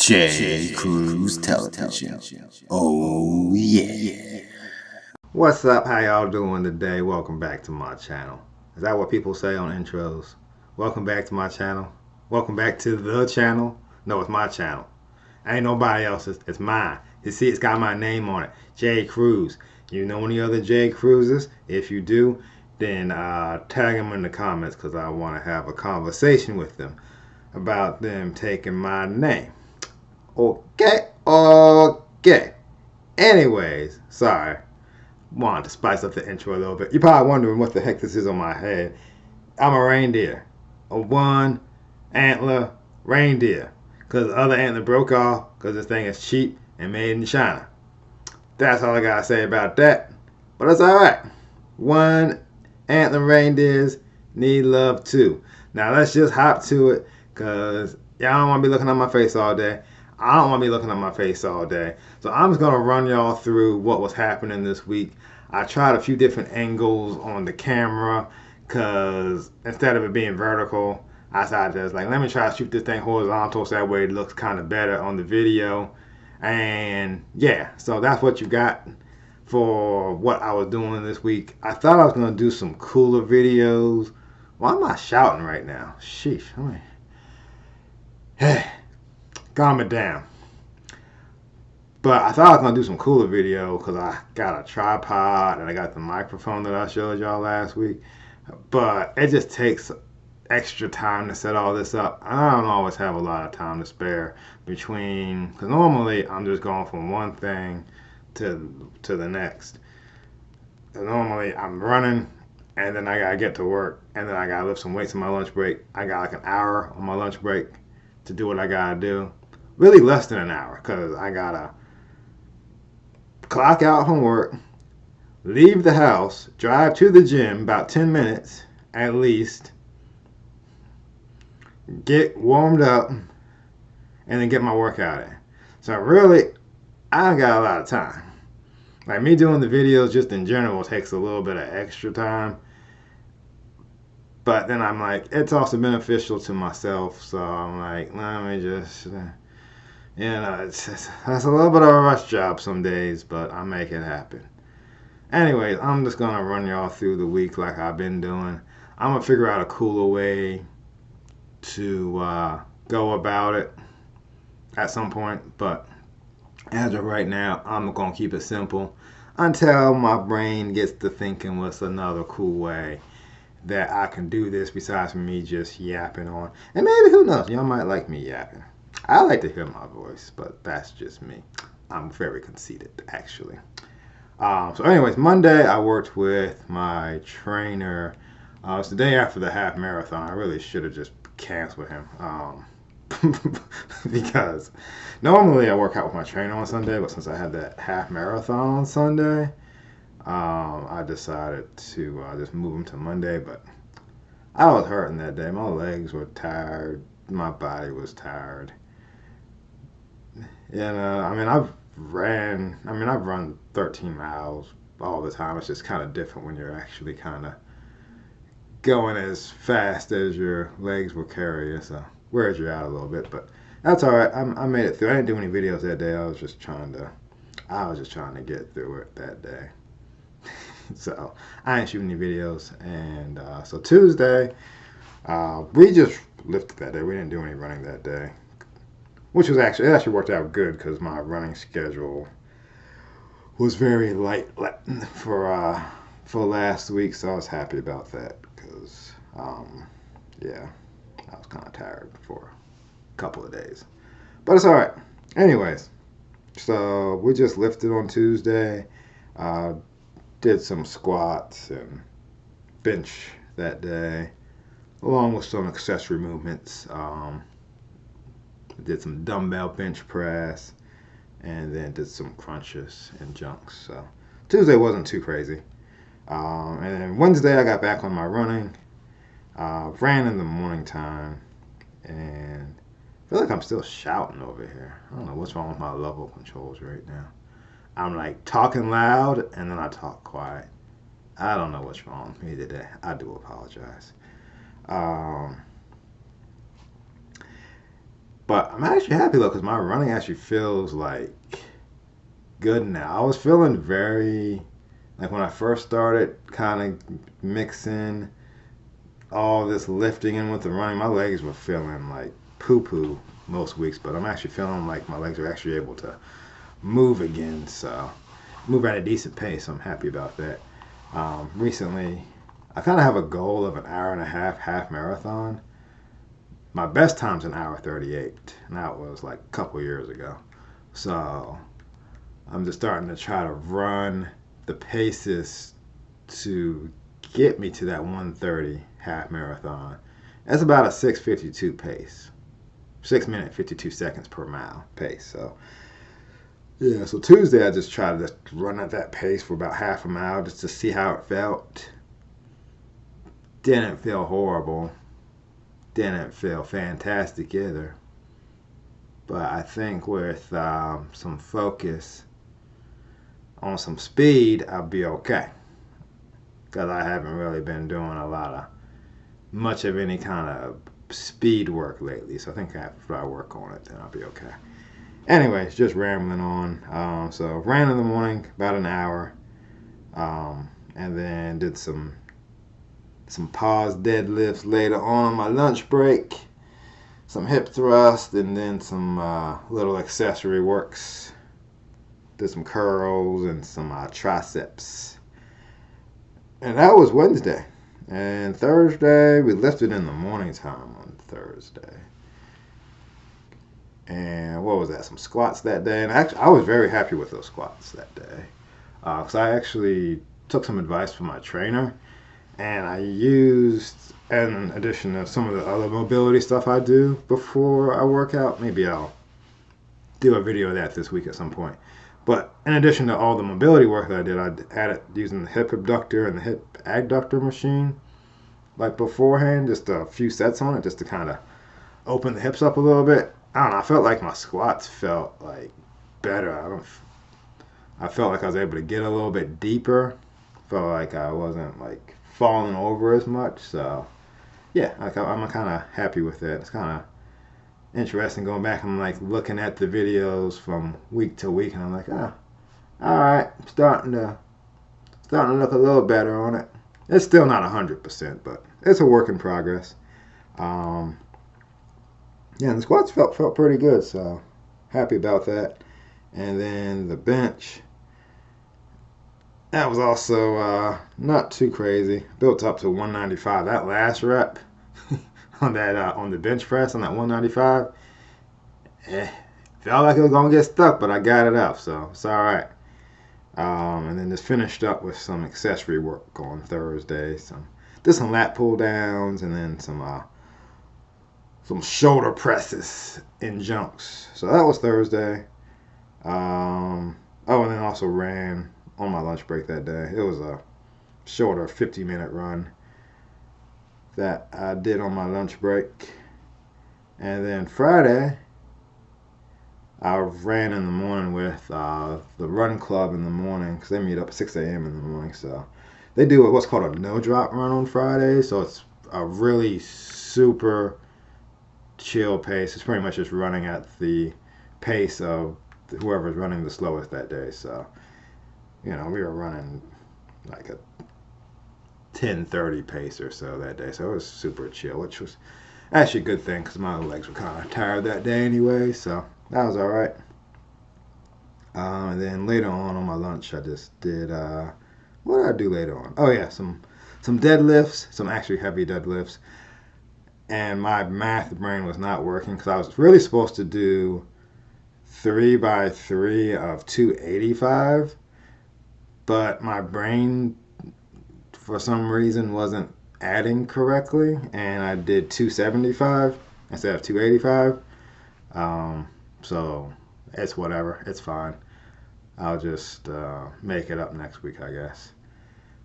JCrews television. Oh yeah. What's up? How y'all doing today? Welcome back to my channel. Is that what people say on intros? Welcome back to my channel. Welcome back to the channel. No, it's my channel. Ain't nobody else's. It's mine. You see, it's got my name on it. JCrews. You know any other JCrewses? If you do, then tag them in the comments because I want to have a conversation with them about them taking my name. Okay. Anyways, sorry. Wanted to spice up the intro a little bit. You're probably wondering what the heck this is on my head. I'm a reindeer. A one antler reindeer. Because the other antler broke off because this thing is cheap and made in China. That's all I got to say about that. But it's alright. One antler reindeers need love too. Now let's just hop to it because y'all don't want to be looking at my face all day. I don't want to be looking at my face all day. So I'm just going to run y'all through what was happening this week. I tried a few different angles on the camera because instead of it being vertical, I decided to just let me try to shoot this thing horizontal so that way it looks kind of better on the video. And yeah, so that's what you got for what I was doing this week. I thought I was going to do some cooler videos. Why am I shouting right now? Sheesh. Hey. Calm it down. But I thought I was going to do some cooler video because I got a tripod and I got the microphone that I showed y'all last week. But it just takes extra time to set all this up. I don't always have a lot of time to spare between, because normally I'm just going from one thing to the next. And normally I'm running and then I got to get to work and then I got to lift some weights on my lunch break. I got like an hour on my lunch break to do what I got to do. Really less than an hour because I gotta clock out from work, leave the house, drive to the gym about 10 minutes at least, get warmed up, and then get my workout in. So really, I got a lot of time. Like me doing the videos just in general takes a little bit of extra time. But then I'm like, it's also beneficial to myself. So I'm like, let me just... that's a little bit of a rush job some days, but I make it happen. Anyways, I'm just going to run y'all through the week like I've been doing. I'm going to figure out a cooler way to go about it at some point, but as of right now, I'm going to keep it simple until my brain gets to thinking what's another cool way that I can do this besides me just yapping on. And maybe, who knows, y'all might like me yapping. I like to hear my voice, but that's just me. I'm very conceited, actually. So anyways, Monday I worked with my trainer. It's the day after the half marathon. I really should have just canceled him. Because normally I work out with my trainer on Sunday, but since I had that half marathon on Sunday, I decided to just move him to Monday. But I was hurting that day. My legs were tired. My body was tired. And I've run 13 miles all the time. It's just kind of different when you're actually kind of going as fast as your legs will carry you. So wears you out a little bit, but that's all right. I made it through. I didn't do any videos that day. I was just trying to get through it that day. So I ain't shooting any videos. And so Tuesday, we just lifted that day. We didn't do any running that day. Which was it actually worked out good because my running schedule was very light for last week, so I was happy about that because yeah, I was kind of tired for a couple of days, but it's all right. Anyways, so we just lifted on Tuesday, did some squats and bench that day, along with some accessory movements. Did some dumbbell bench press and then did some crunches and junks. So Tuesday wasn't too crazy. And then Wednesday I got back on my running. Ran in the morning time and I feel like I'm still shouting over here. I don't know what's wrong with my level controls right now. I'm like talking loud and then I talk quiet. I don't know what's wrong with me today. I do apologize. But I'm actually happy though, because my running actually feels like good now. I was feeling very, like when I first started kind of mixing all this lifting in with the running, my legs were feeling like poo poo most weeks, but I'm actually feeling like my legs are actually able to move again. So move at a decent pace. I'm happy about that. Recently, I kind of have a goal of an hour and a half marathon. My best time's an hour 38, and that was like a couple years ago. So I'm just starting to try to run the paces to get me to that 1:30 half marathon. That's about a 6:52 pace. 6 minute 52 seconds per mile pace. So yeah, so Tuesday I just tried to run at that pace for about half a mile just to see how it felt. Didn't feel horrible. Didn't feel fantastic either. But I think with some focus on some speed, I'll be okay. Because I haven't really been doing much of any kind of speed work lately. So I think after I work on it, then I'll be okay. Anyways, just rambling on. So ran in the morning about an hour, and then did some pause deadlifts later on my lunch break, some hip thrust, and then some little accessory works. Did some curls and some triceps. And that was Wednesday. And Thursday, we lifted in the morning time on Thursday. And what was that? Some squats that day. And actually, I was very happy with those squats that day. Because I actually took some advice from my trainer. And I used, in addition to some of the other mobility stuff I do before I work out, maybe I'll do a video of that this week at some point. But in addition to all the mobility work that I did, I added using the hip abductor and the hip adductor machine, like beforehand, just a few sets on it, just to kind of open the hips up a little bit. I don't know. I felt like my squats felt like better. I felt like I was able to get a little bit deeper. Felt like I wasn't like falling over as much. So yeah, like I'm kind of happy with that. It's kind of interesting going back and like looking at the videos from week to week, and I'm like, all right, starting to look a little better on it. It's still not 100%, but it's a work in progress. Yeah, and the squats felt pretty good, so happy about that. And then the bench, that was also not too crazy. Built up to 195. That last rep on that on the bench press on that 195, felt like it was gonna get stuck, but I got it up, so it's all right. And then just finished up with some accessory work on Thursday. Did some lat pull downs, and then some shoulder presses and jumps. So that was Thursday. And then also ran on my lunch break that day. It was a shorter 50-minute run that I did on my lunch break. And then Friday, I ran in the morning with the run club in the morning, because they meet up at 6 a.m. in the morning. So they do what's called a no-drop run on Friday. So it's a really super chill pace. It's pretty much just running at the pace of whoever's running the slowest that day. So, we were running like a 10:30 pace or so that day. So it was super chill, which was actually a good thing because my legs were kind of tired that day anyway. So that was all right. And then later on my lunch, I just did, what did I do later on? Oh yeah, some deadlifts, some actually heavy deadlifts. And my math brain was not working because I was really supposed to do 3x3 of 285, but my brain for some reason wasn't adding correctly, and I did 275 instead of 285. So it's whatever, it's fine. I'll just make it up next week, I guess.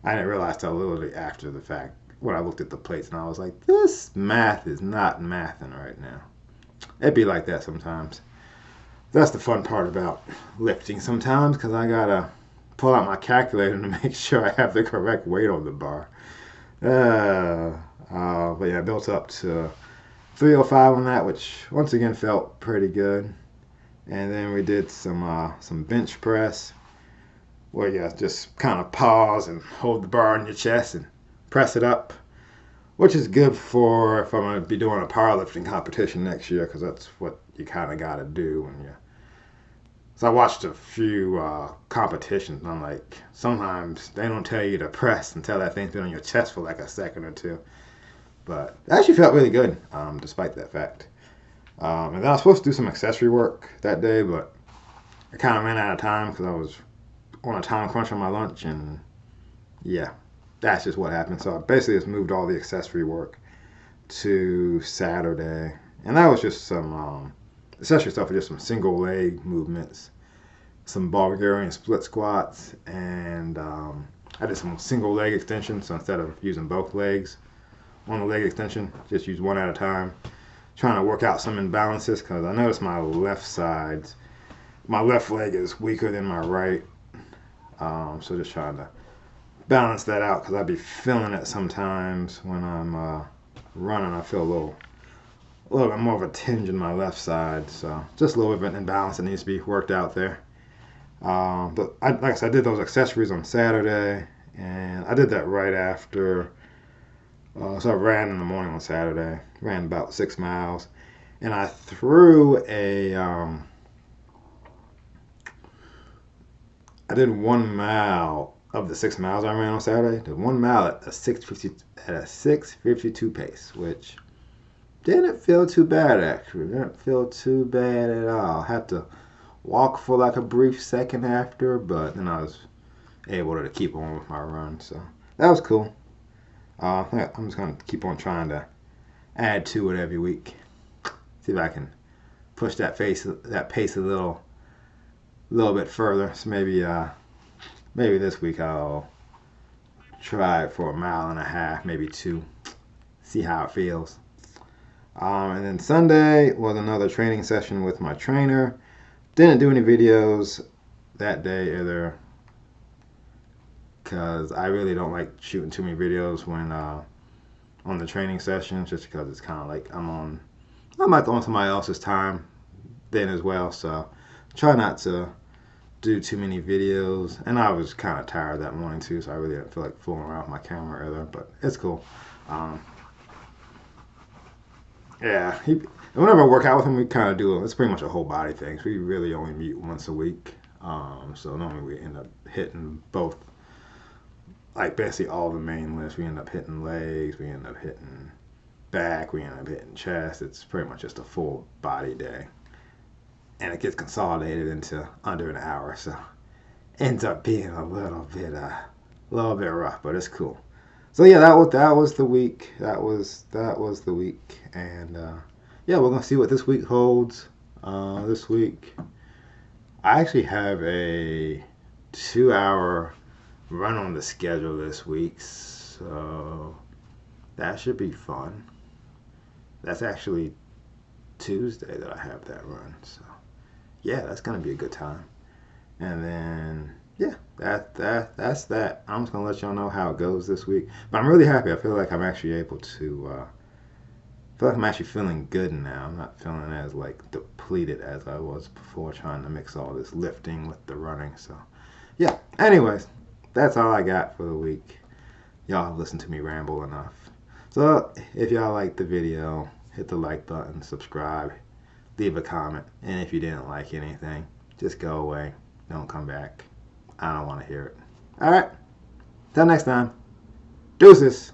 I didn't realize till literally after the fact when I looked at the plates, and I was like, this math is not mathing right now. It'd be like that sometimes. That's the fun part about lifting sometimes, because I gotta pull out my calculator to make sure I have the correct weight on the bar. But yeah, I built up to 305 on that, which once again felt pretty good. And then we did some bench press, where you just kind of pause and hold the bar on your chest and press it up, which is good for if I'm going to be doing a powerlifting competition next year, because that's what you kind of got to do when you. So I watched a few competitions, and I'm like, sometimes they don't tell you to press until that thing's been on your chest for like a second or two. But it actually felt really good, despite that fact. And then I was supposed to do some accessory work that day, but I kind of ran out of time because I was on a time crunch on my lunch, and yeah, that's just what happened. So I basically just moved all the accessory work to Saturday, and that was just some accessory stuff, just some single leg movements, some Bulgarian split squats, and I did some single leg extensions. So instead of using both legs on the leg extension, just use one at a time, trying to work out some imbalances, because I noticed my left leg is weaker than my right. So just trying to balance that out, because I'd be feeling it sometimes when I'm running. I feel a little bit more of a tinge in my left side, so just a little bit of an imbalance that needs to be worked out there. But like I said, I did those accessories on Saturday, and I did that right after. So I ran in the morning on Saturday, ran about 6 miles, and I threw I did 1 mile of the 6 miles I ran on Saturday. Did 1 mile at a 6:52 pace, which didn't feel too bad actually. Didn't feel too bad at all. Had to walk for like a brief second after, but then I was able to keep on with my run, so that was cool. I'm just gonna keep on trying to add to it every week. See if I can push that pace a little bit further. So maybe this week I'll try it for 1.5 miles, maybe 2. See how it feels. And then Sunday was another training session with my trainer. Didn't do any videos that day either, because I really don't like shooting too many videos when on the training sessions, just because it's kind of like I'm like on somebody else's time then as well. So try not to do too many videos, and I was kind of tired that morning too, so I really didn't feel like fooling around with my camera either, but it's cool. Yeah, whenever I work out with him, we kind of do it's pretty much a whole body thing. So we really only meet once a week, so normally we end up hitting both, like basically all the main lifts. We end up hitting legs, we end up hitting back, we end up hitting chest. It's pretty much just a full body day, and it gets consolidated into under an hour, so ends up being a little bit rough, but it's cool. So yeah, that was the week. That was the week, and yeah, we're gonna see what this week holds. This week, I actually have a 2-hour run on the schedule this week, so that should be fun. That's actually Tuesday that I have that run, so yeah, that's gonna be a good time. And then yeah, that's that. I'm just gonna let y'all know how it goes this week. But I'm really happy. I feel like I'm actually able to. I feel like I'm actually feeling good now. I'm not feeling as like depleted as I was before, trying to mix all this lifting with the running. So yeah. Anyways, that's all I got for the week. Y'all have listened to me ramble enough. So if y'all liked the video, hit the like button, subscribe, leave a comment, and if you didn't like anything, just go away. Don't come back. I don't want to hear it. All right. Till next time. Deuces.